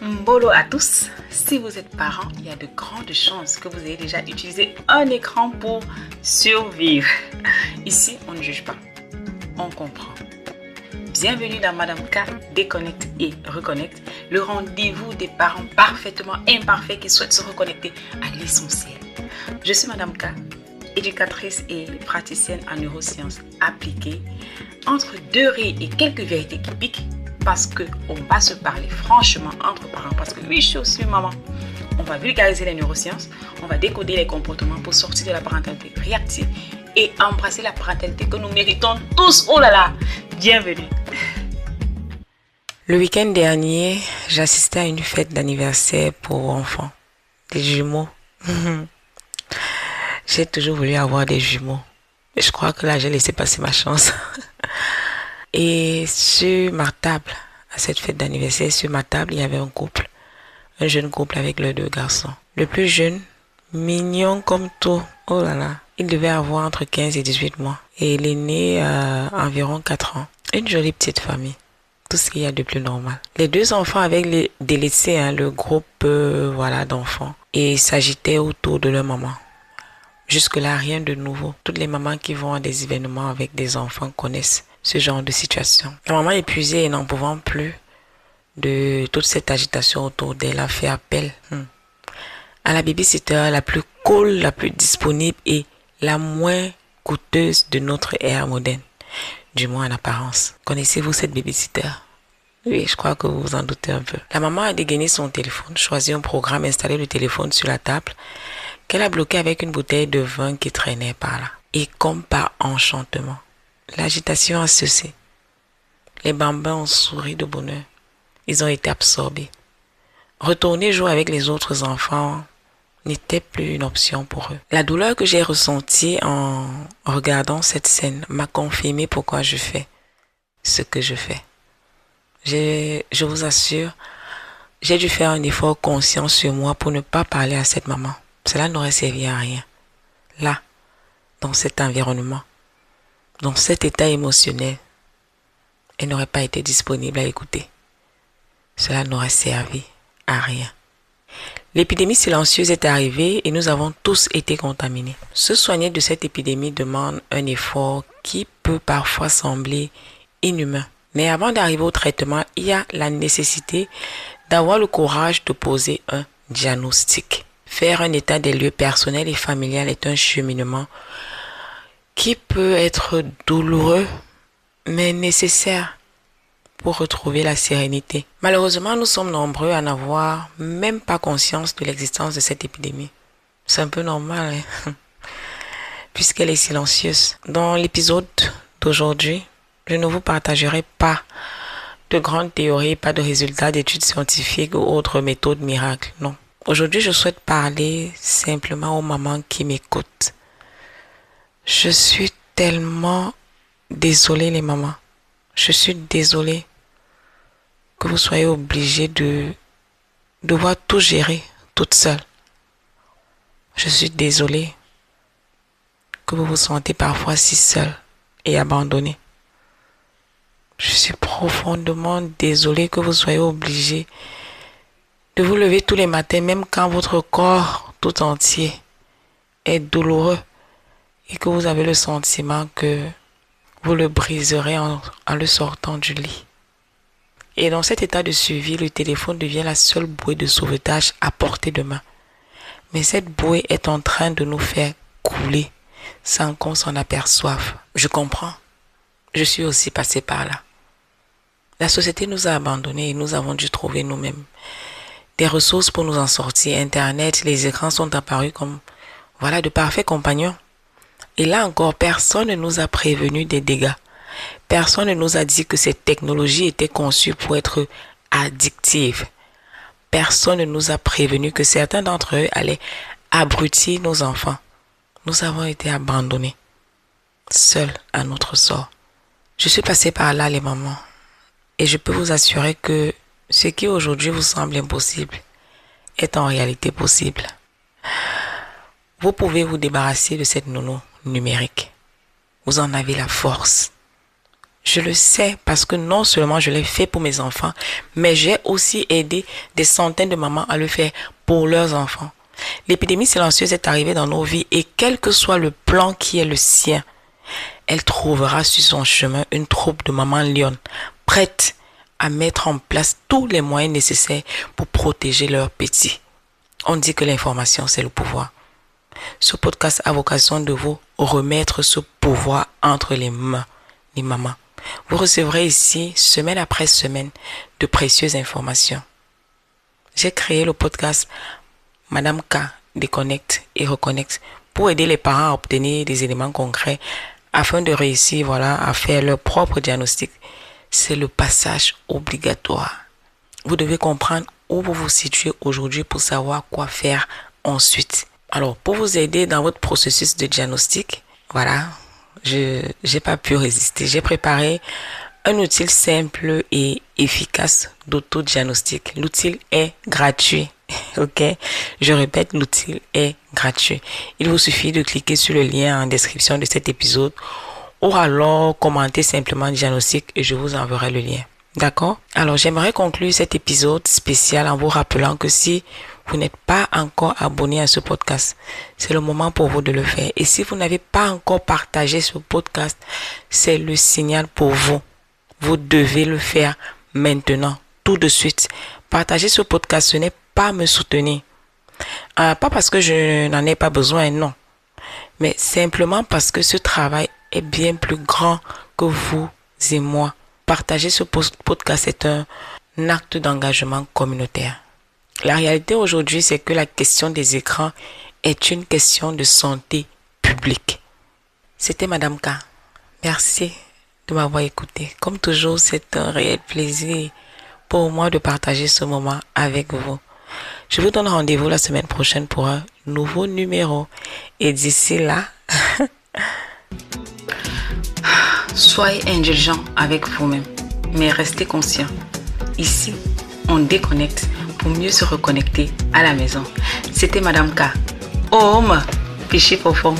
Mbolo à tous, si vous êtes parents, il y a de grandes chances que vous ayez déjà utilisé un écran pour survivre. Ici, on ne juge pas, on comprend. Bienvenue dans Madame K, Déconnecte et Reconnecte, le rendez-vous des parents parfaitement imparfaits qui souhaitent se reconnecter à l'essentiel. Je suis Madame K, éducatrice et praticienne en neurosciences appliquées, entre deux rires et quelques vérités qui piquent, parce qu'on va se parler franchement entre parents, parce que oui, je suis aussi maman. On va vulgariser les neurosciences, on va décoder les comportements pour sortir de la parentalité réactive et embrasser la parentalité que nous méritons tous. Oh là là, bienvenue. Le week-end dernier, j'assistais à une fête d'anniversaire pour enfants, des jumeaux. J'ai toujours voulu avoir des jumeaux, mais je crois que là, j'ai laissé passer ma chance. Et sur ma table, à cette fête d'anniversaire, sur ma table, il y avait un jeune couple avec leurs deux garçons. Le plus jeune, mignon comme tout, oh là là, il devait avoir entre 15 et 18 mois. Et l'aîné, environ 4 ans. Une jolie petite famille. Tout ce qu'il y a de plus normal. Les deux enfants avaient délaissé le groupe d'enfants et s'agitaient autour de leur maman. Jusque-là, rien de nouveau. Toutes les mamans qui vont à des événements avec des enfants connaissent ce genre de situation. La maman épuisée et n'en pouvant plus de toute cette agitation autour d'elle a fait appel à la babysitter la plus cool, la plus disponible et la moins coûteuse de notre ère moderne. Du moins en apparence. Connaissez-vous cette babysitter? Oui, je crois que vous vous en doutez un peu. La maman a dégainé son téléphone, choisi un programme, installé le téléphone sur la table, qu'elle a bloqué avec une bouteille de vin qui traînait par là. Et comme par enchantement, l'agitation a cessé. Les bambins ont souri de bonheur. Ils ont été absorbés. Retourner jouer avec les autres enfants n'était plus une option pour eux. La douleur que j'ai ressentie en regardant cette scène m'a confirmé pourquoi je fais ce que je fais. Je vous assure, j'ai dû faire un effort conscient sur moi pour ne pas parler à cette maman. Cela n'aurait servi à rien. Là, dans cet environnement, dans cet état émotionnel, elle n'aurait pas été disponible à écouter. Cela n'aurait servi à rien. L'épidémie silencieuse est arrivée et nous avons tous été contaminés. Se soigner de cette épidémie demande un effort qui peut parfois sembler inhumain. Mais avant d'arriver au traitement, il y a la nécessité d'avoir le courage de poser un diagnostic. Faire un état des lieux personnels et familial est un cheminement qui peut être douloureux, mais nécessaire pour retrouver la sérénité. Malheureusement, nous sommes nombreux à n'avoir même pas conscience de l'existence de cette épidémie. C'est un peu normal, puisqu'elle est silencieuse. Dans l'épisode d'aujourd'hui, je ne vous partagerai pas de grandes théories, pas de résultats d'études scientifiques ou autres méthodes miracles, non. Aujourd'hui, je souhaite parler simplement aux mamans qui m'écoutent. Je suis tellement désolée, les mamans. Je suis désolée que vous soyez obligées de devoir tout gérer toute seule. Je suis désolée que vous vous sentez parfois si seule et abandonnée. Je suis profondément désolée que vous soyez obligée de vous lever tous les matins, même quand votre corps tout entier est douloureux et que vous avez le sentiment que vous le briserez en le sortant du lit. Et dans cet état de survie, le téléphone devient la seule bouée de sauvetage à portée de main. Mais cette bouée est en train de nous faire couler sans qu'on s'en aperçoive. Je comprends. Je suis aussi passée par là. La société nous a abandonnés et nous avons dû trouver nous-mêmes des ressources pour nous en sortir. Internet, les écrans sont apparus comme de parfaits compagnons. Et là encore, personne ne nous a prévenus des dégâts. Personne ne nous a dit que ces technologies étaient conçues pour être addictives. Personne ne nous a prévenus que certains d'entre eux allaient abrutir nos enfants. Nous avons été abandonnés, seuls à notre sort. Je suis passée par là, les mamans. Et je peux vous assurer que ce qui aujourd'hui vous semble impossible est en réalité possible. Vous pouvez vous débarrasser de cette nounou numérique. Vous en avez la force. Je le sais parce que non seulement je l'ai fait pour mes enfants, mais j'ai aussi aidé des centaines de mamans à le faire pour leurs enfants. L'épidémie silencieuse est arrivée dans nos vies et quel que soit le plan qui est le sien, elle trouvera sur son chemin une troupe de mamans lionnes prêtes à mettre en place tous les moyens nécessaires pour protéger leurs petits. On dit que l'information, c'est le pouvoir. Ce podcast a vocation de vous remettre ce pouvoir entre les mains des mamans. Vous recevrez ici, semaine après semaine, de précieuses informations. J'ai créé le podcast Madame K déconnecte et reconnecte pour aider les parents à obtenir des éléments concrets afin de réussir à faire leur propre diagnostic. C'est le passage obligatoire. Vous devez comprendre où vous vous situez aujourd'hui pour savoir quoi faire ensuite. Alors, pour vous aider dans votre processus de diagnostic, j'ai pas pu résister. J'ai préparé un outil simple et efficace d'autodiagnostic. L'outil est gratuit. Ok? Je répète, l'outil est gratuit. Il vous suffit de cliquer sur le lien en description de cet épisode ou alors commenter simplement diagnostic et je vous enverrai le lien. D'accord? Alors, j'aimerais conclure cet épisode spécial en vous rappelant que si vous n'êtes pas encore abonné à ce podcast, c'est le moment pour vous de le faire. Et si vous n'avez pas encore partagé ce podcast, c'est le signal pour vous. Vous devez le faire maintenant, tout de suite. Partager ce podcast, ce n'est pas me soutenir. Pas parce que je n'en ai pas besoin, non. Mais simplement parce que ce travail est bien plus grand que vous et moi. Partager ce podcast est un acte d'engagement communautaire. La réalité aujourd'hui, c'est que la question des écrans est une question de santé publique. C'était Madame K. Merci de m'avoir écouté. Comme toujours, c'est un réel plaisir pour moi de partager ce moment avec vous. Je vous donne rendez-vous la semaine prochaine pour un nouveau numéro. Et d'ici là, soyez indulgents avec vous-même, mais restez conscients. Ici, on déconnecte pour mieux se reconnecter à la maison. C'était Madame K. Home, péché profond.